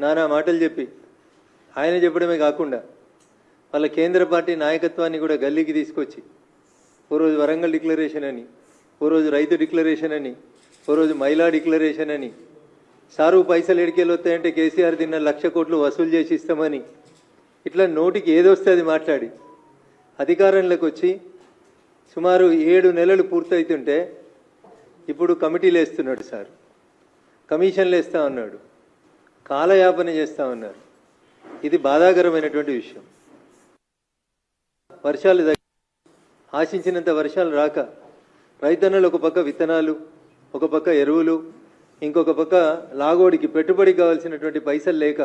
నానా మాటలు చెప్పి ఆయన చెప్పడమే కాకుండా వాళ్ళ కేంద్ర పార్టీ నాయకత్వాన్ని కూడా గల్లీకి తీసుకొచ్చి ఓ రోజు వరంగల్ డిక్లరేషన్ అని, ఓ రోజు రైతు డిక్లరేషన్ అని, ఓ రోజు మహిళా డిక్లరేషన్ అని, సారు పైసలు ఎడికేలు వస్తాయంటే కేసీఆర్ తిన్న 1,00,000 కోట్లు వసూలు చేసి ఇస్తామని, ఇట్లా నోటికి ఏదొస్తే అది మాట్లాడి అధికారంలోకి వచ్చి సుమారు 7 నెలలు పూర్తవుతుంటే ఇప్పుడు కమిటీలు వేస్తున్నాడు సార్, కమిషన్లు వేస్తా ఉన్నాడు, కాలయాపన చేస్తూ ఉన్నారు. ఇది బాధాకరమైనటువంటి విషయం. వర్షాలు ఆశించినంత వర్షాలు రాక రైతన్నలు ఒక పక్క విత్తనాలు, ఒక పక్క ఎరువులు, ఇంకొక పక్క లాగోడికి పెట్టుబడికి కావాల్సినటువంటి పైసలు లేక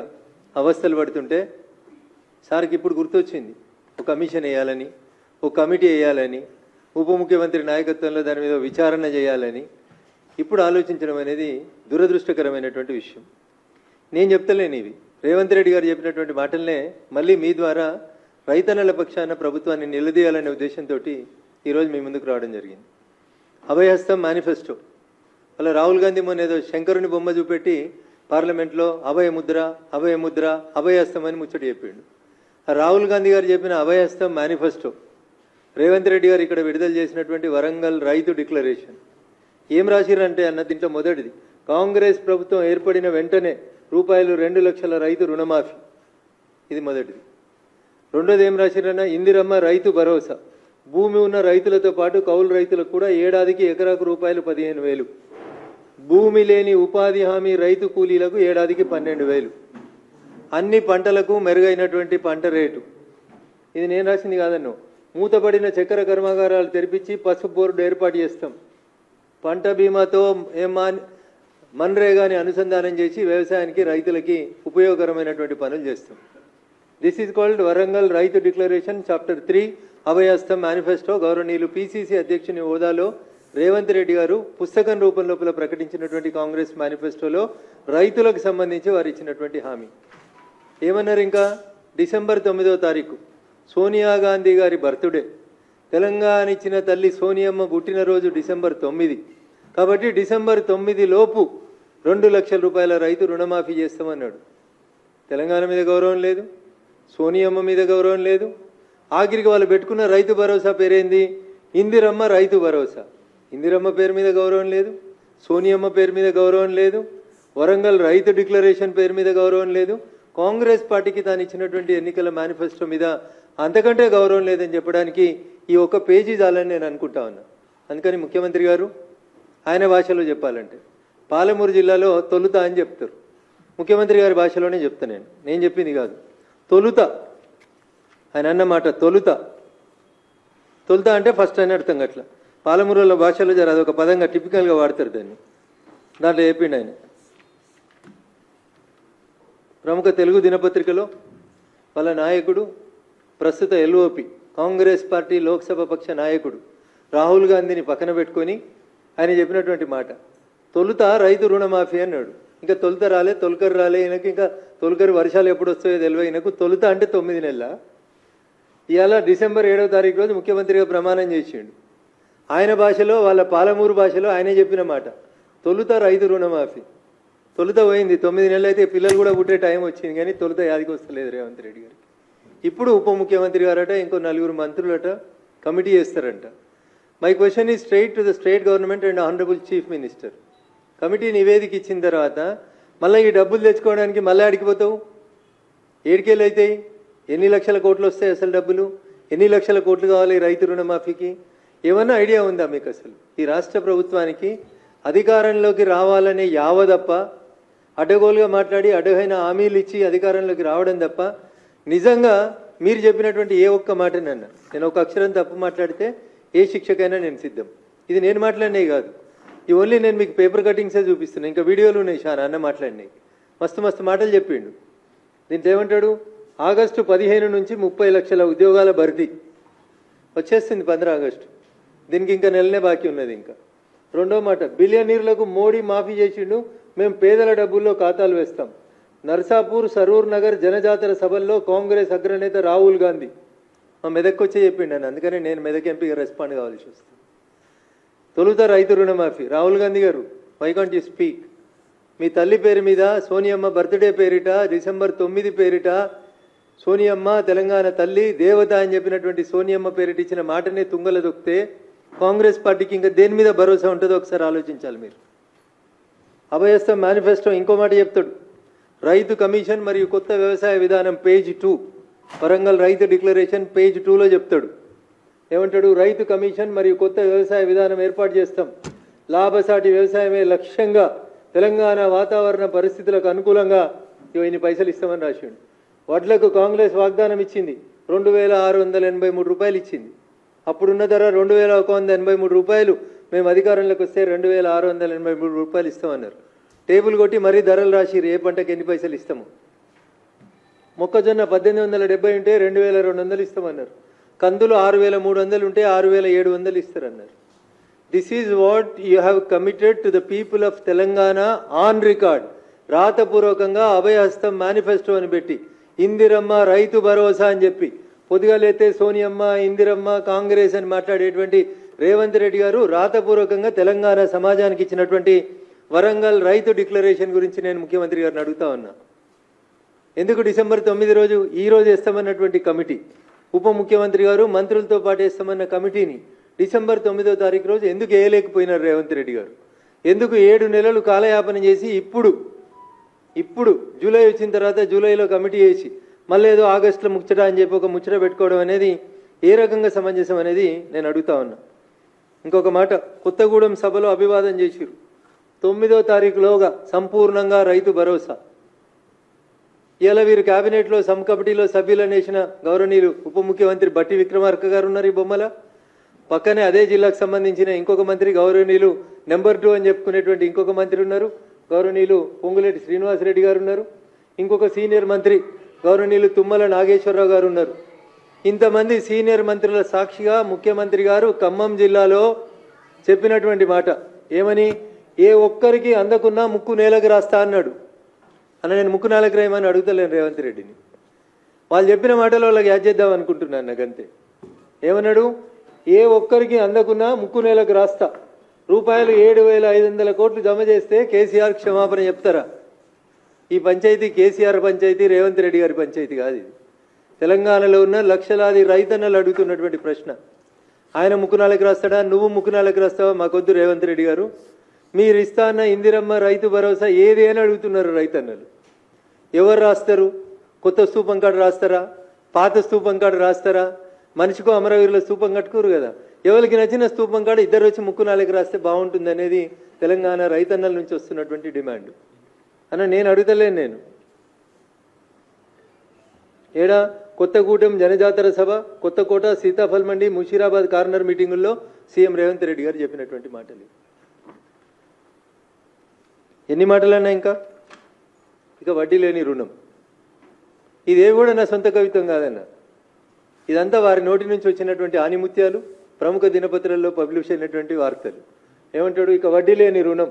అవస్థలు పడుతుంటే సార్కి ఇప్పుడు గుర్తొచ్చింది ఒక కమిషన్ వేయాలని, ఒక కమిటీ వేయాలని, ఉప ముఖ్యమంత్రి నాయకత్వంలో దాని మీద విచారణ చేయాలని ఇప్పుడు ఆలోచించడం అనేది దురదృష్టకరమైనటువంటి విషయం. నేను చెప్తలేను ఇవి, రేవంత్ రెడ్డి గారు చెప్పినటువంటి మాటలనే మళ్ళీ మీ ద్వారా రైతన్నల పక్షాన ప్రభుత్వాన్ని నిలదీయాలనే ఉద్దేశంతో ఈరోజు మీ ముందుకు రావడం జరిగింది. అభయహస్తం మేనిఫెస్టో అలా రాహుల్ గాంధీ మొన్న ఏదో శంకరుని బొమ్మ చూపెట్టి పార్లమెంట్లో అభయముద్ర అభయముద్ర అభయహస్తం అని ముచ్చట చెప్పిండు. రాహుల్ గాంధీ గారు చెప్పిన అభయహస్తం మేనిఫెస్టో, రేవంత్ రెడ్డి గారు ఇక్కడ విడుదల చేసినటువంటి వరంగల్ రైతు డిక్లరేషన్ ఏం రాసిరంటే అన్న దీంట్లో మొదటిది, కాంగ్రెస్ ప్రభుత్వం ఏర్పడిన వెంటనే రూపాయలు 2 లక్షల రైతు రుణమాఫీ, ఇది మొదటిది. రెండోది ఏం రాసిరన్నా, ఇందిరమ్మ రైతు భరోసా, భూమి ఉన్న రైతులతో పాటు కౌలు రైతులకు కూడా ఏడాదికి ఎకరాకు రూపాయలు 15,000, భూమి లేని ఉపాధి హామీ రైతు కూలీలకు ఏడాదికి 12,000, అన్ని పంటలకు మెరుగైనటువంటి పంట రేటు. ఇది నేను రాసింది కాదన్నో, మూతపడిన చక్కెర కర్మాగారాలు తెరిపించి పసుపు బోర్డు ఏర్పాటు చేస్తాం, పంట బీమాతో మన్రేగాని అనుసంధానం చేసి వ్యవసాయానికి రైతులకి ఉపయోగకరమైనటువంటి పనులు చేస్తాం. దిస్ ఈజ్ కాల్డ్ వరంగల్ రైతు డిక్లరేషన్ చాప్టర్ 3 అభయహస్తం మేనిఫెస్టో. గౌరవనీయులు పిసిసి అధ్యక్షుని హోదాలో రేవంత్ రెడ్డి గారు పుస్తకం రూపం లోపల ప్రకటించినటువంటి కాంగ్రెస్ మేనిఫెస్టోలో రైతులకు సంబంధించి వారు ఇచ్చినటువంటి హామీ ఏమన్నారు, ఇంకా డిసెంబర్ 9వ తారీఖు సోనియా గాంధీ గారి బర్త్డే, తెలంగాణ ఇచ్చిన తల్లి సోనియమ్మ పుట్టినరోజు డిసెంబర్ 9, కాబట్టి డిసెంబర్ 9 లోపు 2 లక్షల రూపాయల రైతు రుణమాఫీ చేస్తామన్నాడు. తెలంగాణ మీద గౌరవం లేదు, సోనియమ్మ మీద గౌరవం లేదు, ఆఖరికి వాళ్ళు పెట్టుకున్న రైతు భరోసా పేరేంది, ఇందిరమ్మ రైతు భరోసా. ఇందిరమ్మ పేరు మీద గౌరవం లేదు, సోనియమ్మ పేరు మీద గౌరవం లేదు, వరంగల్ రైతు డిక్లరేషన్ పేరు మీద గౌరవం లేదు, కాంగ్రెస్ పార్టీకి తాను ఇచ్చినటువంటి ఎన్నికల మేనిఫెస్టో మీద అంతకంటే గౌరవం లేదని చెప్పడానికి ఈ ఒక్క పేజీ చాలని నేను అనుకుంటా ఉన్నా. అందుకని ముఖ్యమంత్రి గారు ఆయన భాషలో చెప్పాలంటే పాలమూరు జిల్లాలో తొలుత అని చెప్తారు, ముఖ్యమంత్రి గారి భాషలోనే చెప్తా, నేను చెప్పింది కాదు, తొలుత ఆయన అన్నమాట. తొలుత తొలుత అంటే ఫస్ట్ అని అర్థం. అట్లా పాలమూరుల భాషలో జర అదొక పదంగా టిపికల్గా వాడతారు దాన్ని. దాంట్లో చెప్పిండు ఆయన. ప్రముఖ తెలుగు దినపత్రికలో వాళ్ళ నాయకుడు, ప్రస్తుత ఎల్ఓపి కాంగ్రెస్ పార్టీ లోక్సభ పక్ష నాయకుడు రాహుల్ గాంధీని పక్కన పెట్టుకొని ఆయన చెప్పినటువంటి మాట, తొలుత రైతు రుణమాఫీ అన్నాడు. ఇంకా తొలుత రాలే, తొలకరు రాలే ఈయనకు, ఇంకా తొలకరు వర్షాలు ఎప్పుడు వస్తాయో తెలియదు ఈయనకు. తొలుత అంటే 9 నెలల. ఇవాళ డిసెంబర్ 7వ తారీఖు రోజు ముఖ్యమంత్రిగా ప్రమాణం చేసిండు. ఆయన భాషలో, వాళ్ళ పాలమూరు భాషలో ఆయనే చెప్పిన మాట, తొలుత రైతు రుణమాఫీ. తొలుత పోయింది, 9 నెలలు అయితే పిల్లలు కూడా పుట్టే టైం వచ్చింది, కానీ తొలుత యాదికి వస్తలేదు రేవంత్ రెడ్డి గారికి. ఇప్పుడు ఉప ముఖ్యమంత్రి గారట, ఇంకో 4 మంత్రులట కమిటీ చేస్తారంట. My question is straight to the state government and honourable chief minister. Committee నివేదిక ఇచ్చిన తర్వాత మళ్ళీ ఈ డబ్బులు తెచ్చుకోవడానికి మళ్ళీ అడిగిపోతావు, ఏడికేళ్ళు అవుతాయి, ఎన్ని లక్షల కోట్లు వస్తాయి అసలు డబ్బులు, ఎన్ని లక్షల కోట్లు కావాలి రైతు రుణమాఫీకి? ఏమన్నా ఐడియా ఉందా మీకు? అసలు ఈ రాష్ట్ర ప్రభుత్వానికి అధికారంలోకి రావాలనే యావదప్ప, అడ్డగోలుగా మాట్లాడి అడ్డగైన హామీలు ఇచ్చి అధికారంలోకి రావడం తప్ప నిజంగా మీరు చెప్పినటువంటి ఏ ఒక్క మాటనన్నా, నేను ఒక అక్షరం తప్పు మాట్లాడితే ఏ శిక్షకైనా నేను సిద్ధం. ఇది నేను మాట్లాడినవి కాదు, ఈ ఓన్లీ నేను మీకు పేపర్ కటింగ్సే చూపిస్తున్నాను, ఇంకా వీడియోలు ఉన్నాయి చాలా అన్న మాట్లాడినాయి. మస్తు మస్తు మాటలు చెప్పిండు. దీంట్లో ఏమంటాడు, ఆగస్టు 15 నుంచి 30 లక్షల ఉద్యోగాల భర్తీ వచ్చేస్తుంది 15 ఆగస్టు, దీనికి ఇంకా నెలనే బాకీ ఉన్నది. ఇంకా రెండో మాట, బిలియనీర్లకు మోడీ మాఫీ చేసిండు, మేము పేదల డబ్బుల్లో ఖాతాలు వేస్తాం. నర్సాపూర్ సరూర్ నగర్ జనజాతర సభల్లో కాంగ్రెస్ అగ్రనేత రాహుల్ గాంధీ మా మెదక్కి వచ్చే చెప్పిండు అని, అందుకని నేను మెదక్ ఎంపీగా రెస్పాండ్ కావాల్సి వస్తుంది. తొలుత రైతు రుణమాఫీ, రాహుల్ గాంధీ గారు వై కాంట్ యూ స్పీక్? మీ తల్లి పేరు మీద సోనియమ్మ బర్త్డే పేరిట డిసెంబర్ 9 పేరిట సోనియమ్మ తెలంగాణ తల్లి దేవత అని చెప్పినటువంటి సోనియమ్మ పేరిట ఇచ్చిన మాటనే తుంగల దొక్కితే కాంగ్రెస్ పార్టీకి ఇంకా దేని మీద భరోసా ఉంటుందో ఒకసారి ఆలోచించాలి మీరు. అభయస్థం మేనిఫెస్టో ఇంకో మాట చెప్తాడు. రైతు కమిషన్ మరియు కొత్త వ్యవసాయ విధానం పేజ్ 2, వరంగల్ రైతు డిక్లరేషన్ పేజ్ 2లో చెప్తాడు. ఏమంటాడు? రైతు కమిషన్ మరియు కొత్త వ్యవసాయ విధానం ఏర్పాటు చేస్తాం, లాభసాటి వ్యవసాయమే లక్ష్యంగా తెలంగాణ వాతావరణ పరిస్థితులకు అనుకూలంగా ఇన్ని పైసలు ఇస్తామని రాసిండు. వడ్లకు కాంగ్రెస్ వాగ్దానం ఇచ్చింది 2683 రూపాయలు ఇచ్చింది. అప్పుడున్న ధర 2183 రూపాయలు. మేము అధికారంలోకి వస్తే 2683 రూపాయలు ఇస్తామన్నారు. టేబుల్ కొట్టి మరీ ధరలు రాసిరు, ఏ పంటకి ఎన్ని పైసలు ఇస్తాము. మొక్కజొన్న 1870 ఉంటే 2200 ఇస్తామన్నారు. కందులు 6300 ఉంటే 6700 ఇస్తారన్నారు. This is what you have committed to the people of Telangana on record. రాతపూర్వకంగా అభయహస్తం మేనిఫెస్టో అని పెట్టి ఇందిరమ్మ రైతు భరోసా అని చెప్పి పొద్దుగాలైతే సోనియమ్మ ఇందిరమ్మ కాంగ్రెస్ అని మాట్లాడేటువంటి రేవంత్ రెడ్డి గారు రాతపూర్వకంగా తెలంగాణ సమాజానికి ఇచ్చినటువంటి వరంగల్ రైతు డిక్లరేషన్ గురించి నేను ముఖ్యమంత్రి గారిని అడుగుతా ఉన్నా. ఎందుకు డిసెంబర్ 9 రోజు ఈ రోజు వేస్తామన్నటువంటి కమిటీ, ఉప ముఖ్యమంత్రి గారు మంత్రులతో పాటు వేస్తామన్న కమిటీని డిసెంబర్ 9వ తారీఖు రోజు ఎందుకు వేయలేకపోయినారు రేవంత్ రెడ్డి గారు? ఎందుకు 7 నెలలు కాలయాపన చేసి ఇప్పుడు జూలై వచ్చిన తర్వాత జూలైలో కమిటీ వేసి మళ్ళీ ఏదో ఆగస్టులో ముచ్చట అని చెప్పి ఒక ముచ్చట పెట్టుకోవడం అనేది ఏ రకంగా సమంజసం అనేది నేను అడుగుతా ఉన్నా. ఇంకొక మాట, కొత్తగూడెం సభలో అభివాదం చేసిరు. 9వ తారీఖులోగా సంపూర్ణంగా రైతు భరోసా. ఇలా వీరు కేబినెట్లో సబ్ కమిటీలో సభ్యులను వేసిన గౌరవనీయులు ఉప ముఖ్యమంత్రి బట్టి విక్రమార్క గారు ఉన్నారు ఈ బొమ్మల. పక్కనే అదే జిల్లాకు సంబంధించిన ఇంకొక మంత్రి గౌరవనీయులు నెంబర్ 2 అని చెప్పుకునేటువంటి ఇంకొక మంత్రి ఉన్నారు, గౌరవనీయులు పొంగులేటి శ్రీనివాసరెడ్డి గారు ఉన్నారు. ఇంకొక సీనియర్ మంత్రి గౌరవనీయులు తుమ్మల నాగేశ్వరరావు గారు ఉన్నారు. ఇంతమంది సీనియర్ మంత్రుల సాక్షిగా ముఖ్యమంత్రి గారు ఖమ్మం జిల్లాలో చెప్పినటువంటి మాట ఏమని? ఏ ఒక్కరికి అందకున్నా ముక్కు నేలకు రాస్తా అన్నాడు. అన్న నేను ముక్కు నేలకు రాయమని అడుగుతలేను రేవంత్ రెడ్డిని. వాళ్ళు చెప్పిన మాటలో వాళ్ళకి యాడ్ చేద్దాం అనుకుంటున్నాను. నాకంతే. ఏమన్నాడు? ఏ ఒక్కరికి అందకున్నా ముక్కు నేలకు రాస్తా. రూపాయలు 7500 కోట్లు జమ చేస్తే కేసీఆర్ క్షమాపణ చెప్తారా? ఈ పంచాయతీ కేసీఆర్ పంచాయతీ, రేవంత్ రెడ్డి గారి పంచాయతీ కాదు ఇది. తెలంగాణలో ఉన్న లక్షలాది రైతన్నలు అడుగుతున్నటువంటి ప్రశ్న. ఆయన ముక్కునాలకు రాస్తాడా? నువ్వు ముక్కునాలకు రాస్తావా? మాకొద్దు రేవంత్ రెడ్డి గారు. మీరు ఇస్తా అన్న ఇందిరమ్మ రైతు భరోసా ఏది అని అడుగుతున్నారు రైతన్నలు. ఎవరు రాస్తారు? కొత్త స్తూపం కాడ రాస్తారా? పాత స్తూపం కాడ రాస్తారా? మనిషికో అమరవీరుల స్తూపం కట్టుకోరు కదా. ఎవరికి నచ్చిన స్తూపం కాడ ఇద్దరు వచ్చి ముక్కునాలకు రాస్తే బాగుంటుంది అనేది తెలంగాణ రైతన్నల నుంచి వస్తున్నటువంటి డిమాండ్. అన్న నేను అడుగుతలేను. నేను ఏడా కొత్తగూడెం జనజాతర సభ, కొత్తకోట, సీతాఫల్ మండి, ముషీరాబాద్ కార్నర్ మీటింగుల్లో సీఎం రేవంత్ రెడ్డి గారు చెప్పినటువంటి మాటలు. ఎన్ని మాటలన్నా ఇంకా ఇక వడ్డీ లేని రుణం. ఇదే కూడా నా సొంత కవిత్వం కాదన్న. ఇదంతా వారి నోటి నుంచి వచ్చినటువంటి ఆనిముత్యాలు, ప్రముఖ దినపత్రాల్లో పబ్లిష్ అయినటువంటి వార్తలు. ఏమంటాడు? ఇక వడ్డీ లేని రుణం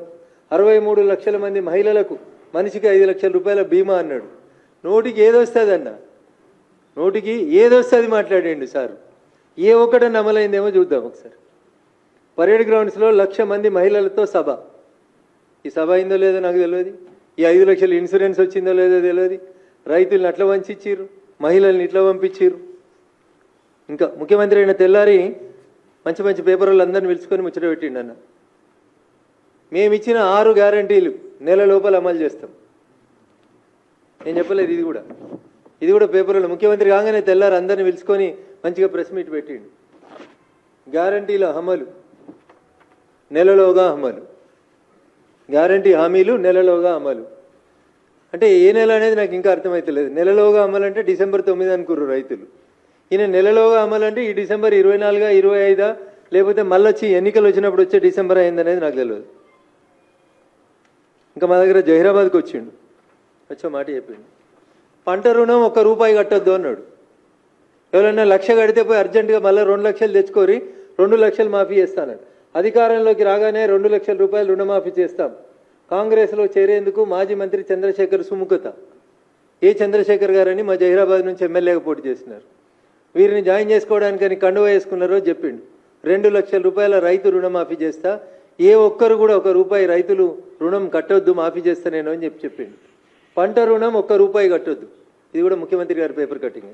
63 లక్షల మంది మహిళలకు మనిషికి 5 లక్షల రూపాయల బీమా అన్నాడు. నోటికి ఏదొస్తుంది అన్న, నోటికి ఏదొస్తుంది మాట్లాడండి సార్. ఏ ఒక్కడన్నా అమలైందేమో చూద్దాం ఒకసారి. పరేడ్ గ్రౌండ్స్లో 1,00,000 మంది మహిళలతో సభ. ఈ సభ అయిందో లేదో నాకు తెలియదు. ఈ 5 లక్షల ఇన్సూరెన్స్ వచ్చిందో లేదో తెలియదు. రైతులను అట్లా వంచిచ్చిర్రు, మహిళల్ని ఇట్లా పంపించిర్రు. ఇంకా ముఖ్యమంత్రి అయిన తెల్లారి మంచి మంచి పేపర్లు అందరిని పిలుచుకొని ముచ్చట పెట్టిండు అన్న. మేమిచ్చిన 6 గ్యారంటీలు నెల లోపల అమలు చేస్తాం. నేను చెప్పలేదు. ఇది కూడా పేపర్లో ముఖ్యమంత్రి కాగానే తెల్లారి అందరిని పిలుచుకొని మంచిగా ప్రెస్ మీట్ పెట్టిండు. గ్యారంటీల అమలు నెలలోగా అమలు, గ్యారంటీ హామీలు నెలలోగా అమలు. అంటే ఏ నెల అనేది నాకు ఇంకా అర్థమవుతలేదు. నెలలోగా అమలు అంటే డిసెంబర్ 9 అనుకుర్రు రైతులు. ఈయన నెలలోగా అమలు అంటే ఈ డిసెంబర్ 24, 25 లేకపోతే మళ్ళీ వచ్చి ఎన్నికలు వచ్చినప్పుడు వచ్చే డిసెంబర్ అయిందనేది నాకు తెలియదు. ఇంకా మా దగ్గర జహీరాబాద్కి వచ్చిండు, వచ్చే మాట చెప్పిండు. పంట రుణం 1 రూపాయి కట్టొద్దు అన్నాడు. ఎవరైనా 1,00,000 కడితే పోయి అర్జెంటుగా మళ్ళీ 2 లక్షలు తెచ్చుకోరి 2 లక్షలు మాఫీ చేస్తానన్నాడు. అధికారంలోకి రాగానే 2 లక్షల రూపాయలు రుణమాఫీ చేస్తాం. కాంగ్రెస్లో చేరేందుకు మాజీ మంత్రి చంద్రశేఖర్ సుముఖత. ఏ చంద్రశేఖర్ గారని మా జహీరాబాద్ నుంచి ఎమ్మెల్యేగా పోటీ చేసినారు. వీరిని జాయిన్ చేసుకోవడానికని కండువా వేసుకున్నారో చెప్పిండు. 2 లక్షల రూపాయల రైతు రుణమాఫీ చేస్తా. ఏ ఒక్కరు కూడా ₹1 రైతులు రుణం కట్టొద్దు, మాఫీ చేస్తా నేను అని చెప్పిండు. పంట రుణం ₹1 కట్టొద్దు. ఇది కూడా ముఖ్యమంత్రి గారి పేపర్ కటింగ్.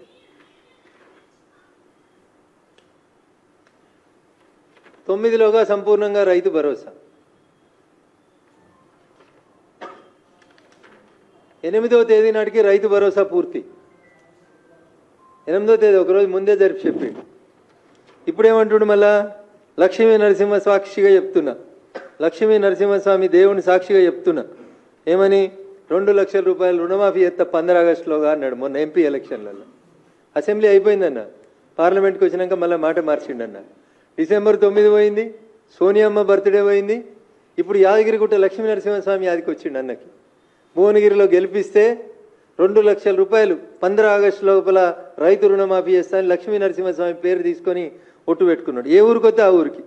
9లోగా సంపూర్ణంగా రైతు భరోసా. 8వ తేదీ నాటికి రైతు భరోసా పూర్తి. 8వ తేదీ ఒకరోజు ముందే జరిపి చెప్పిండు. ఇప్పుడేమంటుండు మళ్ళా? లక్ష్మీ నరసింహ సాక్షిగా చెప్తున్నా, లక్ష్మీ నరసింహస్వామి దేవుని సాక్షిగా చెప్తున్నా. ఏమని? 2 లక్షల రూపాయలు రుణమాఫీ చేస్తా 15 ఆగస్టులోగా అన్నాడు మొన్న ఎంపీ ఎలక్షన్లలో. అసెంబ్లీ అయిపోయిందన్న, పార్లమెంట్కి వచ్చినాక మళ్ళీ మాట మార్చిండన్న. డిసెంబర్ 9 పోయింది, సోనియమ్మ బర్త్డే పోయింది. ఇప్పుడు యాదగిరిగుట్ట లక్ష్మీ నరసింహస్వామి యాదికి వచ్చిండు అన్నకి. భువనగిరిలో గెలిపిస్తే 2 లక్షల రూపాయలు 15 ఆగస్టు లోపల రైతు రుణమాఫీ చేస్తానని లక్ష్మీ నరసింహస్వామి పేరు తీసుకొని ఒట్టు పెట్టుకున్నాడు. ఏ ఊరికి వస్తే ఆ ఊరికి.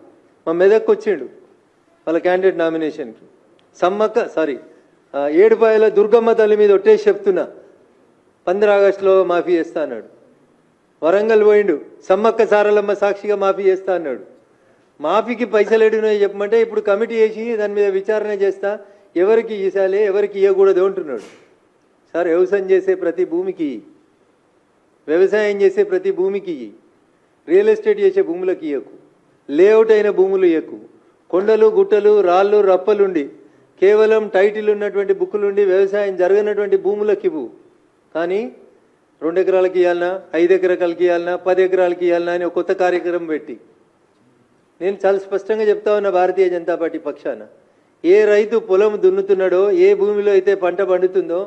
మా మెదక్కి వచ్చిండు వాళ్ళ క్యాండిడేట్ నామినేషన్కి. ఏడుపాయల దుర్గమ్మ తల్లి మీద ఒట్టేసి చెప్తున్నా 15 ఆగస్టులో మాఫీ చేస్తా అన్నాడు. వరంగల్ పోయిండు, సమ్మక్క సారలమ్మ సాక్షిగా మాఫీ చేస్తా అన్నాడు. మాఫీకి పైసలు ఎడినాయో చెప్పమంటే ఇప్పుడు కమిటీ వేసి దాని మీద విచారణ చేస్తా, ఎవరికి ఇసాలే ఎవరికి ఇవ్వకూడదు అంటున్నాడు. సార్, వ్యవసాయం చేసే ప్రతి భూమికి, వ్యవసాయం చేసే ప్రతి భూమికి, రియల్ ఎస్టేట్ చేసే భూములకు ఇవ్వకు, లేఅవుట్ అయిన భూములు ఇవ్వకు, కొండలు గుట్టలు రాళ్ళు రప్పలుండి కేవలం టైటిల్ ఉన్నటువంటి బుక్కులుండి వ్యవసాయం జరగనటువంటి భూములకు ఇవ్వు. కానీ 2 ఎకరాలకి ఇవ్వాలన్నా, 5 ఎకరాలకి ఇవ్వాలన్నా, 10 ఎకరాలకి ఇవ్వాలన్నా అని ఒక కొత్త కార్యక్రమం పెట్టి, నేను చాలా స్పష్టంగా చెప్తా ఉన్నా భారతీయ జనతా పార్టీ పక్షాన, ఏ రైతు పొలం దున్నుతున్నాడో, ఏ భూమిలో అయితే పంట పండుతుందో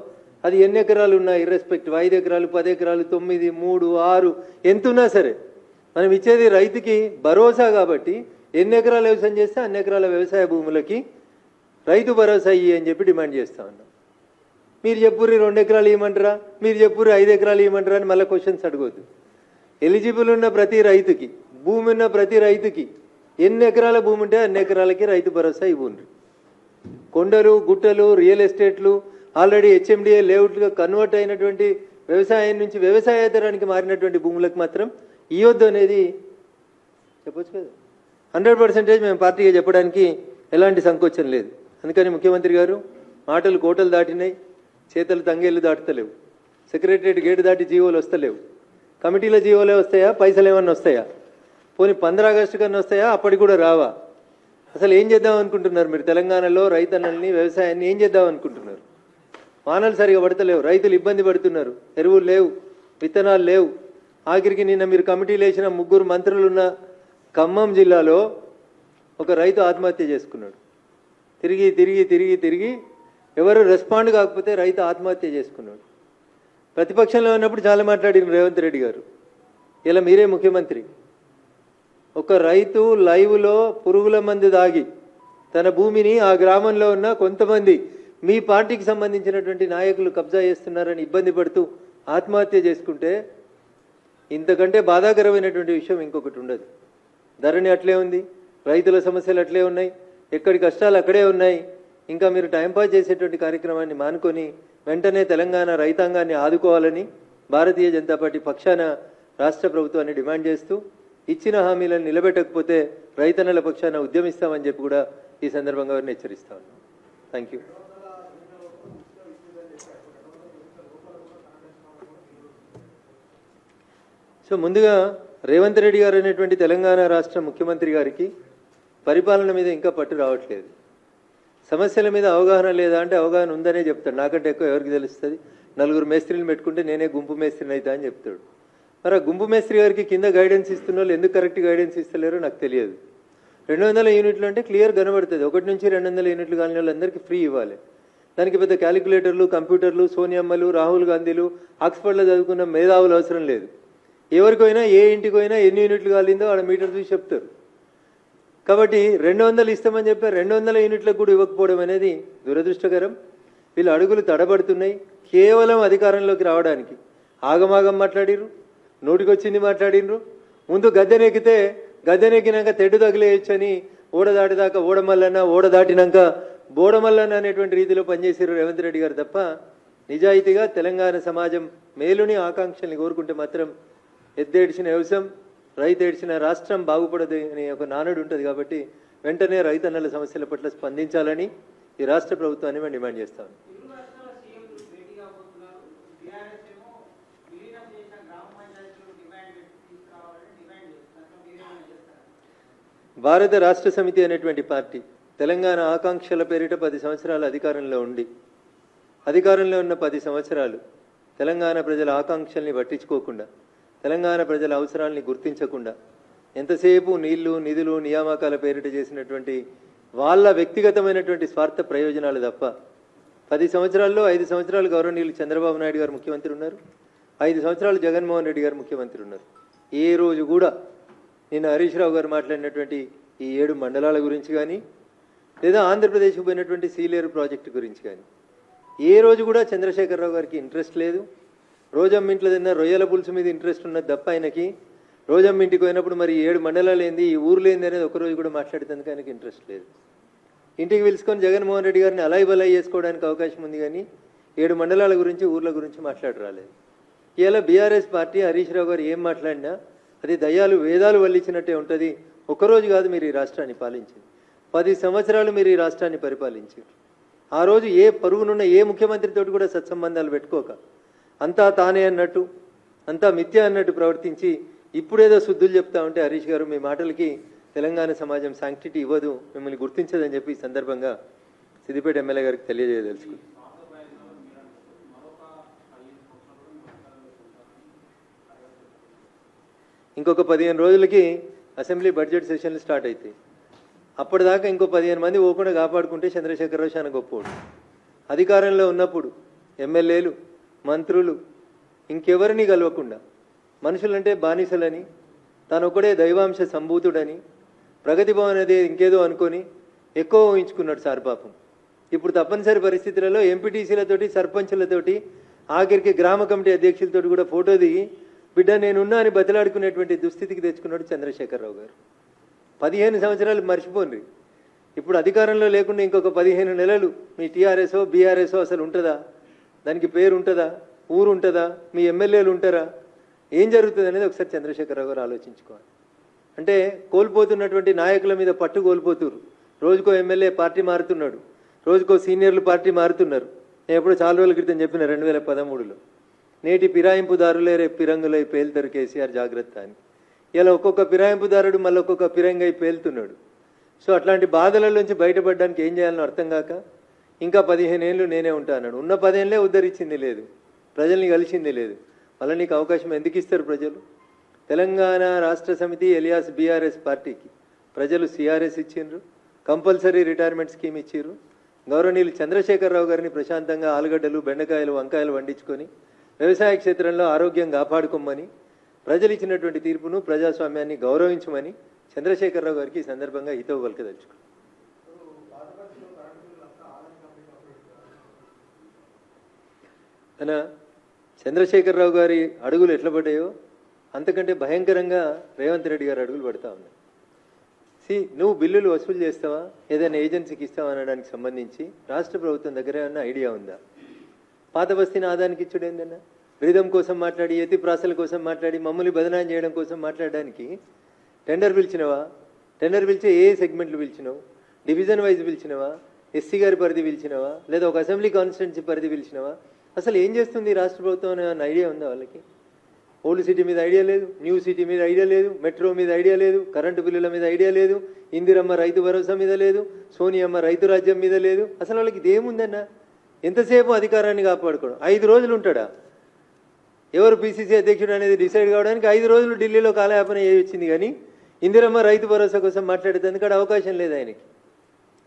అది ఎన్ని ఎకరాలు ఉన్నా ఇర్రెస్పెక్టివ్, 5 ఎకరాలు 10 ఎకరాలు 9 3 6 ఎంతున్నా సరే మనం ఇచ్చేది రైతుకి భరోసా. కాబట్టి ఎన్ని ఎకరాలు వ్యవసాయం చేస్తే అన్ని ఎకరాల వ్యవసాయ భూములకి రైతు భరోసా ఇయ్యి అని చెప్పి డిమాండ్ చేస్తా ఉన్నాం. మీరు చెప్పుర్రి 2 ఎకరాలు ఇవ్వమంటారా, మీరు చెప్పుర్రి 5 ఎకరాలు ఇవ్వమంటారా అని మళ్ళీ క్వశ్చన్స్ అడగవద్దు. ఎలిజిబుల్ ఉన్న ప్రతి రైతుకి, భూమి ఉన్న ప్రతి రైతుకి ఎన్ని ఎకరాల భూమి ఉంటే అన్ని ఎకరాలకి రైతు భరోసా ఇవ్వండి. కొండలు గుట్టలు రియల్ ఎస్టేట్లు ఆల్రెడీ హెచ్ఎండిఏ లేఅవుట్లుగా కన్వర్ట్ అయినటువంటి వ్యవసాయం నుంచి వ్యవసాయేతరానికి మారినటువంటి భూములకు మాత్రం ఇవ్వద్దు అనేది చెప్పొచ్చు కదా. 100% మేము పార్టీగా చెప్పడానికి ఎలాంటి సంకోచం లేదు. అందుకని ముఖ్యమంత్రి గారు మాటలు కోటలు దాటినాయి, చేతలు తంగేళ్ళు దాటుతలేవు. సెక్రటరియట్ గేటు దాటి జీవోలు వస్తలేవు. కమిటీల జీవోలే వస్తాయా, పైసలు ఏమన్నా వస్తాయా? పోనీ 15 ఆగస్టు కన్నా వస్తాయా? అప్పటికి కూడా రావా? అసలు ఏం చేద్దాం అనుకుంటున్నారు మీరు? తెలంగాణలో రైతన్నల్ని, వ్యవసాయాన్ని ఏం చేద్దాం అనుకుంటున్నారు? వానలు సరిగా పడతలేవు, రైతులు ఇబ్బంది పడుతున్నారు, ఎరువులు లేవు, విత్తనాలు లేవు. ఆఖరికి నిన్న మీరు కమిటీలు వేసిన 3 మంత్రులున్న ఖమ్మం జిల్లాలో ఒక రైతు ఆత్మహత్య చేసుకున్నాడు. తిరిగి తిరిగి తిరిగి తిరిగి ఎవరు రెస్పాండ్ కాకపోతే రైతు ఆత్మహత్య చేసుకున్నాడు. ప్రతిపక్షంలో ఉన్నప్పుడు చాలా మాట్లాడిన రేవంత్ రెడ్డి గారు, ఇలా మీరే ముఖ్యమంత్రి. ఒక రైతు లైవ్లో పురుగుల మందు దాగి తన భూమిని ఆ గ్రామంలో ఉన్న కొంతమంది మీ పార్టీకి సంబంధించినటువంటి నాయకులు కబ్జా చేస్తున్నారని ఇబ్బంది పడుతూ ఆత్మహత్య చేసుకుంటే ఇంతకంటే బాధాకరమైనటువంటి విషయం ఇంకొకటి ఉండదు. ధరణి అట్లే ఉంది, రైతుల సమస్యలు అట్లే ఉన్నాయి, ఎక్కడి కష్టాలు అక్కడే ఉన్నాయి. ఇంకా మీరు టైంపాస్ చేసేటువంటి కార్యక్రమాన్ని మానుకొని వెంటనే తెలంగాణ రైతాంగాన్ని ఆదుకోవాలని భారతీయ జనతా పార్టీ పక్షాన రాష్ట్ర ప్రభుత్వాన్ని డిమాండ్ చేస్తూ, ఇచ్చిన హామీలను నిలబెట్టకపోతే రైతన్నల పక్షాన ఉద్యమిస్తామని చెప్పి కూడా ఈ సందర్భంగా వారిని హెచ్చరిస్తా ఉన్నాం. Thank you. సో ముందుగా రేవంత్ రెడ్డి గారు అనేటువంటి తెలంగాణ రాష్ట్ర ముఖ్యమంత్రి గారికి పరిపాలన మీద ఇంకా పట్టు రావట్లేదు. సమస్యల మీద అవగాహన లేదా అంటే అవగాహన ఉందనే చెప్తాడు. నాకంటే ఎక్కువ ఎవరికి తెలుస్తుంది? 4 మేస్త్రీలు పెట్టుకుంటే నేనే గుంపు మేస్త్రిని అవుతా అని చెప్తాడు. మరి ఆ గుంపు మేస్త్రి గారికి కింద గైడెన్స్ ఇస్తున్న వాళ్ళు ఎందుకు కరెక్ట్ గైడెన్స్ ఇస్తలేరో నాకు తెలియదు. 200 యూనిట్లు అంటే క్లియర్ కనబడుతుంది. 1 నుంచి 200 యూనిట్లు కాని వాళ్ళందరికీ ఫ్రీ ఇవ్వాలి. దానికి పెద్ద క్యాలిక్యులేటర్లు, కంప్యూటర్లు, సోనియమ్మలు, రాహుల్ గాంధీలు, ఆక్స్ఫర్డ్లో చదువుకున్న మేధావులు అవసరం లేదు. ఎవరికైనా ఏ ఇంటికి పోయినా ఎన్ని యూనిట్లు కాలిందో ఆడ మీటర్ చూసి చెప్తారు. కాబట్టి 200 ఇస్తామని చెప్పారు, 200 యూనిట్లకు కూడా ఇవ్వకపోవడం అనేది దురదృష్టకరం. వీళ్ళు అడుగులు తడబడుతున్నాయి. కేవలం అధికారంలోకి రావడానికి ఆగమాగం మాట్లాడిర్రు, నోటికొచ్చింది మాట్లాడినరు. ముందు గద్దెనెక్కితే గద్దెనెక్కినాక తెడ్డు తగిలేయచ్చని ఓడ దాటిదాకా ఓడమల్లన్న, ఓడ దాటినాక బోడమల్లన్న అనేటువంటి రీతిలో పనిచేసారు రేవంత్ రెడ్డి గారు తప్ప నిజాయితీగా తెలంగాణ సమాజం మేలుని ఆకాంక్షల్ని కోరుకుంటే మాత్రం ఎద్దేడ్చిన వ్యవసాయం, రైతు ఏడ్చిన రాష్ట్రం బాగుపడదు అనే ఒక నానుడు ఉంటుంది. కాబట్టి వెంటనే రైతన్నల సమస్యల పట్ల స్పందించాలని ఈ రాష్ట్ర ప్రభుత్వాన్ని మేము డిమాండ్ చేస్తాం. భారత రాష్ట్ర సమితి అనేటువంటి పార్టీ తెలంగాణ ఆకాంక్షల పేరిట 10 సంవత్సరాలు అధికారంలో ఉండి అధికారంలో ఉన్న 10 సంవత్సరాలు తెలంగాణ ప్రజల ఆకాంక్షల్ని పట్టించుకోకుండా తెలంగాణ ప్రజల అవసరాలని గుర్తించకుండా ఎంతసేపు నీళ్లు నిధులు నియామకాల పేరిట చేసినటువంటి వాళ్ళ వ్యక్తిగతమైనటువంటి స్వార్థ ప్రయోజనాలు తప్ప 10 సంవత్సరాల్లో 5 సంవత్సరాలు గౌరవనీయులు చంద్రబాబు నాయుడు గారు ముఖ్యమంత్రి ఉన్నారు, 5 సంవత్సరాలు జగన్మోహన్ రెడ్డి గారు ముఖ్యమంత్రి ఉన్నారు. ఏ రోజు కూడా నిన్న హరీష్ రావు గారు మాట్లాడినటువంటి ఈ 7 మండలాల గురించి కానీ లేదా ఆంధ్రప్రదేశ్కు పోయినటువంటి సీలేరు ప్రాజెక్టు గురించి కానీ ఏ రోజు కూడా చంద్రశేఖరరావు గారికి ఇంట్రెస్ట్ లేదు. రోజమ్మ ఇంట్లో తిన్న రొయ్యల పులుసు మీద ఇంట్రెస్ట్ ఉన్నది తప్ప ఆయనకి రోజమ్మ ఇంటికి పోయినప్పుడు మరి 7 మండలాలు ఏంది ఈ ఊర్లు ఏంది అనేది ఒకరోజు కూడా మాట్లాడేందుకు ఆయనకి ఇంట్రెస్ట్ లేదు. ఇంటికి పిలుచుకొని జగన్మోహన్ రెడ్డి గారిని అలాయ్ బలాయ్ చేసుకోవడానికి అవకాశం ఉంది కానీ 7 మండలాల గురించి ఊర్ల గురించి మాట్లాడరాలేదు. ఇలా బీఆర్ఎస్ పార్టీ హరీష్ రావు గారు ఏం మాట్లాడినా అది దయ్యాలు వేదాలు వల్లించినట్టే ఉంటుంది. ఒకరోజు కాదు మీరు ఈ రాష్ట్రాన్ని పాలించింది, 10 సంవత్సరాలు మీరు ఈ రాష్ట్రాన్ని పరిపాలించారు. ఆ రోజు ఏ పరుగునున్న ఏ ముఖ్యమంత్రితోటి కూడా సత్సంబంధాలు పెట్టుకోక అంతా తానే అన్నట్టు అంతా మిథ్య అన్నట్టు ప్రవర్తించి ఇప్పుడేదో శుద్ధులు చెప్తా ఉంటే హరీష్ గారు మీ మాటలకి తెలంగాణ సమాజం శాంక్టిటీ ఇవ్వదు, మిమ్మల్ని గుర్తించదని చెప్పి ఈ సందర్భంగా సిద్దిపేట ఎమ్మెల్యే గారికి తెలియజేయదలుచుకుంది. ఇంకొక 15 రోజులకి అసెంబ్లీ బడ్జెట్ సెషన్లు స్టార్ట్ అవుతాయి. అప్పటిదాకా ఇంకో 15 మంది పోకుండా కాపాడుకుంటే చంద్రశేఖరరావు చాలా గొప్పవాడు. అధికారంలో ఉన్నప్పుడు ఎమ్మెల్యేలు మంత్రులు ఇంకెవరిని కలవకుండా మనుషులంటే బానిసలని తానొక్కడే దైవాంశ సంభూతుడని ప్రగతి భవన్ అదే ఇంకేదో అనుకొని ఎక్కువ ఊహించుకున్నాడు సార్ పాపం. ఇప్పుడు తప్పనిసరి పరిస్థితులలో ఎంపీటీసీలతోటి సర్పంచులతోటి ఆఖరికి గ్రామ కమిటీ అధ్యక్షులతోటి కూడా ఫోటో దిగి బిడ్డ నేనున్నా అని బతిలాడుకునేటువంటి దుస్థితికి తెచ్చుకున్నాడు చంద్రశేఖరరావు గారు. 15 సంవత్సరాలు మర్చిపోండి. ఇప్పుడు అధికారంలో లేకుండా ఇంకొక 15 నెలలు మీ టీఆర్ఎస్ఓ బీఆర్ఎస్ఓ అసలు ఉంటుందా? దానికి పేరు ఉంటుందా? ఊరు ఉంటుందా? మీ ఎమ్మెల్యేలు ఉంటారా? ఏం జరుగుతుంది అనేది ఒకసారి చంద్రశేఖరరావు గారు ఆలోచించుకోవాలి. అంటే కోల్పోతున్నటువంటి నాయకుల మీద పట్టు కోల్పోతున్నారు. రోజుకో ఎమ్మెల్యే పార్టీ మారుతున్నాడు, రోజుకో సీనియర్లు పార్టీ మారుతున్నారు. నేను ఎప్పుడో చాలా రోజుల క్రితం చెప్పిన 2013లో నేటి ఫిరాయింపుదారులే రేపు పిరంగులై పేలుతారు కేసీఆర్ జాగ్రత్త అని. ఇలా ఒక్కొక్క ఫిరాయింపుదారుడు మళ్ళీ ఒక్కొక్క ఫిరంగై పేలుతున్నాడు. సో అట్లాంటి బాధలలోంచి బయటపడడానికి ఏం చేయాలని అర్థం కాక ఇంకా 15 ఏళ్ళు నేనే ఉంటా అన్నాడు. ఉన్న 10 ఏళ్ళే ఉద్ధరించింది లేదు, ప్రజల్ని కలిసింది లేదు. మళ్ళీ నీకు అవకాశం ఎందుకు ఇస్తారు ప్రజలు? తెలంగాణ రాష్ట్ర సమితి ఎలియాస్ బీఆర్ఎస్ పార్టీకి ప్రజలు సిఆర్ఎస్ ఇచ్చిండ్రు, కంపల్సరీ రిటైర్మెంట్ స్కీమ్ ఇచ్చిర్రు. గౌరవనీయులు చంద్రశేఖరరావు గారిని ప్రశాంతంగా ఆలుగడ్డలు బెండకాయలు వంకాయలు వండించుకొని వ్యవసాయ క్షేత్రంలో ఆరోగ్యం కాపాడుకోమని ప్రజలు ఇచ్చినటువంటి తీర్పును ప్రజాస్వామ్యాన్ని గౌరవించమని చంద్రశేఖరరావు గారికి ఈ సందర్భంగా హితవు పలకదలుచుకున్నాను. అన్న చంద్రశేఖరరావు గారి అడుగులు ఎట్లా పడ్డాయో అంతకంటే భయంకరంగా రేవంత్ రెడ్డి గారు అడుగులు పడతా ఉన్నాయి. నువ్వు బిల్లులు వసూలు చేస్తావా, ఏదైనా ఏజెన్సీకి ఇస్తావా అనడానికి సంబంధించి రాష్ట్ర ప్రభుత్వం దగ్గర ఏమన్నా ఐడియా ఉందా? పాత బస్తీని ఆదానికి ఇచ్చుడు ఏందన్నా? రిధం కోసం మాట్లాడి ఎత్తి ప్రాసల కోసం మాట్లాడి మమ్మల్ని బదనాం చేయడం కోసం మాట్లాడడానికి టెండర్ పిలిచినవా? టెండర్ పిలిచే ఏ సెగ్మెంట్లు పిలిచినావు? డివిజన్ వైజ్ పిలిచినవా? ఎస్సీ గారి పరిధి పిలిచినవా? లేదా ఒక అసెంబ్లీ కాన్స్టిట్యున్సీ పరిధి పిలిచినవా? అసలు ఏం చేస్తుంది రాష్ట్ర ప్రభుత్వం అనే ఐడియా ఉందా వాళ్ళకి? ఓల్డ్ సిటీ మీద ఐడియా లేదు, న్యూ సిటీ మీద ఐడియా లేదు, మెట్రో మీద ఐడియా లేదు, కరెంటు బిల్లుల మీద ఐడియా లేదు, ఇందిరమ్మ రైతు భరోసా మీద లేదు, సోనియమ్మ రైతు రాజ్యం మీద లేదు. అసలు వాళ్ళకి ఇదేముందన్నా? ఎంతసేపు అధికారాన్ని కాపాడుకోవడం. 5 రోజులు ఉంటాడా? ఎవరు పిసిసి అధ్యక్షుడు అనేది డిసైడ్ కావడానికి 5 రోజులు ఢిల్లీలో కాలయాపన వచ్చింది. కానీ ఇందిరమ్మ రైతు భరోసా కోసం మాట్లాడేందుకు అవకాశం లేదు ఆయనకి.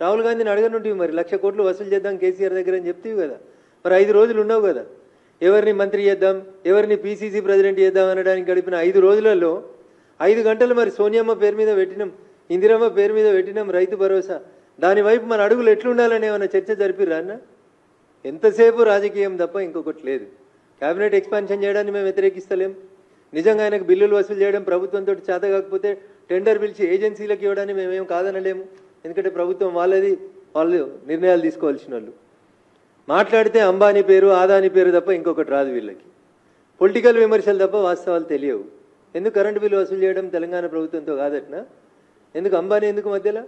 రాహుల్ గాంధీని అడగనుంటివి మరి 1,00,000 కోట్లు వసూలు చేద్దాం కేసీఆర్ దగ్గర అని చెప్తేవి కదా. మరి 5 రోజులు ఉన్నావు కదా. ఎవరిని మంత్రి చేద్దాం, ఎవరిని పిసిసి ప్రెసిడెంట్ చేద్దాం అనడానికి గడిపిన 5 రోజులలో 5 గంటలు మరి సోనియమ్మ పేరు మీద పెట్టినాం, ఇందిరమ్మ పేరు మీద పెట్టినాం రైతు భరోసా. దానివైపు మన అడుగులు ఎట్లుండాలని ఏమన్నా చర్చ జరిపిరా అన్న? ఎంతసేపు రాజకీయం తప్ప ఇంకొకటి లేదు. క్యాబినెట్ ఎక్స్పాన్షన్ చేయడాన్ని మేము వ్యతిరేకిస్తలేం. నిజంగా ఆయనకు బిల్లులు వసూలు చేయడం ప్రభుత్వంతో చేత కాకపోతే టెండర్ పిలిచి ఏజెన్సీలకు ఇవ్వడాన్ని మేమేం కాదనలేము. ఎందుకంటే ప్రభుత్వం వాళ్ళది, వాళ్ళు నిర్ణయాలు తీసుకోవాల్సిన వాళ్ళు. మాట్లాడితే అంబానీ పేరు ఆదాని పేరు తప్ప ఇంకొకటి రాదు వీళ్ళకి. పొలిటికల్ విమర్శలు తప్ప వాస్తవాలు తెలియవు. ఎందుకు కరెంటు బిల్లు వసూలు చేయడం తెలంగాణ ప్రభుత్వంతో కాదట్నా? ఎందుకు అంబానీ ఎందుకు మధ్యలో?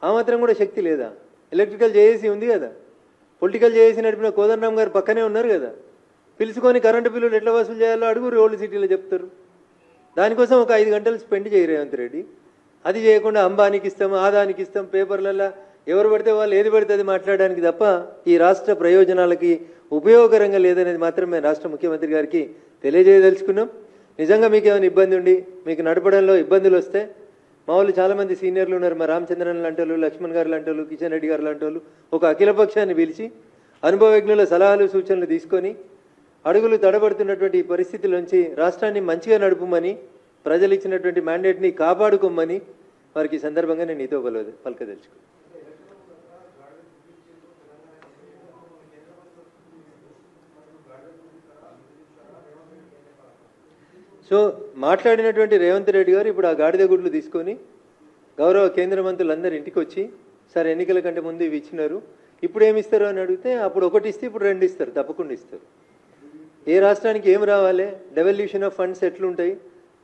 ఆ మాత్రం కూడా శక్తి లేదా? ఎలక్ట్రికల్ జేఏసీ ఉంది కదా, పొలిటికల్ జేఏసీ నడిపిన కోదండరామ్ గారు పక్కనే ఉన్నారు కదా, పిలుచుకొని కరెంటు బిల్లులు ఎట్లా వసూలు చేయాలో అడుగురు, ఓల్డ్ సిటీలో చెప్తారు. దానికోసం ఒక 5 గంటలు స్పెండ్ చేయరు రేవంత్ రెడ్డి. అది చేయకుండా అంబానీకి ఇస్తాం, ఆదానికి ఇస్తాం, పేపర్లలో ఎవరు పడితే వాళ్ళు ఏది పడితే అది మాట్లాడడానికి తప్ప ఈ రాష్ట్ర ప్రయోజనాలకి ఉపయోగకరంగా లేదనేది మాత్రం మేము రాష్ట్ర ముఖ్యమంత్రి గారికి తెలియజేయదలుచుకున్నాం. నిజంగా మీకు ఏమైనా ఇబ్బంది ఉండి మీకు నడపడంలో ఇబ్బందులు వస్తే మా వాళ్ళు చాలామంది సీనియర్లు ఉన్నారు, మా రామచంద్రన్ లాంటి వాళ్ళు, లక్ష్మణ్ గారు లాంటి వాళ్ళు, కిషన్ రెడ్డి గారు లాంటి వాళ్ళు ఒక అఖిలపక్షాన్ని పిలిచి అనుభవజ్ఞుల సలహాలు సూచనలు తీసుకొని అడుగులు తడబడుతున్నటువంటి ఈ పరిస్థితుల నుంచి రాష్ట్రాన్ని మంచిగా నడుపుమని, ప్రజలు ఇచ్చినటువంటి మ్యాండేట్ని కాపాడుకోమని వారికి ఈ సందర్భంగా నేను నీతో పలకదలుచుకున్నాను. సో మాట్లాడినటువంటి రేవంత్ రెడ్డి గారు ఇప్పుడు ఆ గాడిద గుడ్లు తీసుకొని గౌరవ కేంద్ర మంత్రులందరూ ఇంటికి వచ్చి, సార్ ఎన్నికల కంటే ముందు ఇవి ఇచ్చినారు, ఇప్పుడు ఏమి ఇస్తారు అని అడిగితే అప్పుడు ఒకటి ఇస్తే ఇప్పుడు 2 ఇస్తారు, తప్పకుండా ఇస్తారు. ఏ రాష్ట్రానికి ఏం రావాలి, డెవల్యూషన్ ఆఫ్ ఫండ్స్ ఎట్లుంటాయి,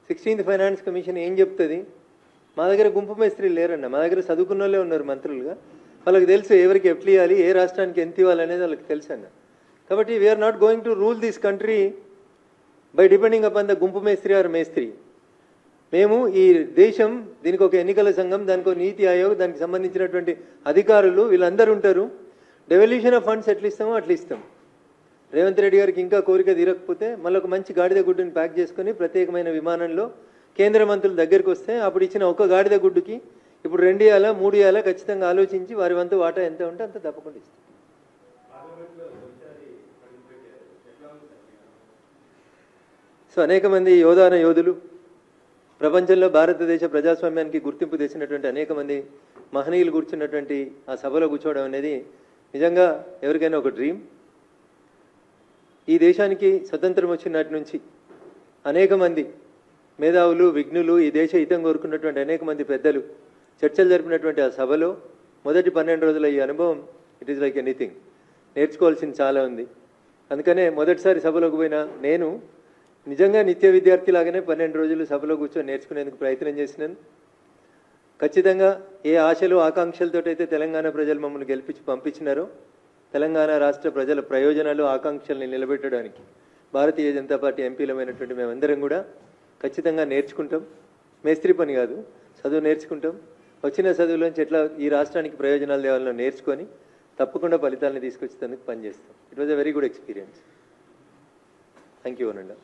16th ఫైనాన్స్ కమిషన్ ఏం చెప్తుంది. మా దగ్గర గుంపు మేస్త్రీలు లేరన్న, మా దగ్గర చదువుకున్న వాళ్ళే ఉన్నారు మంత్రులుగా, వాళ్ళకి తెలుసు ఎవరికి ఎట్లు ఇవ్వాలి, ఏ రాష్ట్రానికి ఎంత ఇవ్వాలి అనేది వాళ్ళకి తెలుసు అన్న. కాబట్టి we are not going to rule this country by depending upon the గుంపు మేస్త్రి ఆర్ మేస్త్రి. మేము ఈ దేశం, దీనికి ఒక ఎన్నికల సంఘం, దానికి ఒక నీతి ఆయోగ్, దానికి సంబంధించినటువంటి అధికారులు వీళ్ళందరూ ఉంటారు. డెవల్యూషన్ ఆఫ్ ఫండ్స్ ఎట్లా ఇస్తామో అట్లా ఇస్తాం. రేవంత్ రెడ్డి గారికి ఇంకా కోరిక తీరకపోతే మళ్ళీ ఒక మంచి గాడిద గుడ్డుని ప్యాక్ చేసుకొని ప్రత్యేకమైన విమానంలో కేంద్ర మంత్రుల దగ్గరికి వస్తే అప్పుడు ఇచ్చిన ఒక గాడిద గుడ్డుకి ఇప్పుడు 2 ఇవ్వాలా 3 ఇవ్వాలా ఖచ్చితంగా ఆలోచించి వారి వంతు వాటా ఎంత ఉంటే అంత తప్పకుండా ఇస్తాం. సో అనేక మంది యోధులు, ప్రపంచంలో భారతదేశ ప్రజాస్వామ్యానికి గుర్తింపు తెచ్చినటువంటి అనేక మంది మహనీయులు కూర్చున్నటువంటి ఆ సభలో కూర్చోవడం అనేది నిజంగా ఎవరికైనా ఒక డ్రీమ్. ఈ దేశానికి స్వతంత్రం వచ్చినటి నుంచి అనేక మంది మేధావులు, విఘ్నులు, ఈ దేశ హితం కోరుకున్నటువంటి అనేక మంది పెద్దలు చర్చలు జరిపినటువంటి ఆ సభలో మొదటి 12 రోజుల ఈ అనుభవం ఇట్ ఈస్ లైక్ ఎనీథింగ్. నేర్చుకోవాల్సింది చాలా ఉంది. అందుకనే మొదటిసారి సభలోకి పోయిన నేను నిజంగా నిత్య విద్యార్థి లాగానే 12 రోజులు సభలో కూర్చొని నేర్చుకునేందుకు ప్రయత్నం చేసినాను. ఖచ్చితంగా ఏ ఆశలు ఆకాంక్షలతో అయితే తెలంగాణ ప్రజలు మమ్మల్ని గెలిపించి పంపించినారో, తెలంగాణ రాష్ట్ర ప్రజల ప్రయోజనాలు ఆకాంక్షల్ని నిలబెట్టడానికి భారతీయ జనతా పార్టీ ఎంపీలమైనటువంటి మేమందరం కూడా ఖచ్చితంగా నేర్చుకుంటాం. మేస్త్రి పని కాదు, చదువు నేర్చుకుంటాం. వచ్చిన చదువులోంచి ఎట్లా ఈ రాష్ట్రానికి ప్రయోజనాలు తేవాలో నేర్చుకొని తప్పకుండా ఫలితాలను తీసుకొచ్చేందుకు పనిచేస్తాం. It was a very good experience. Thank you అనండి.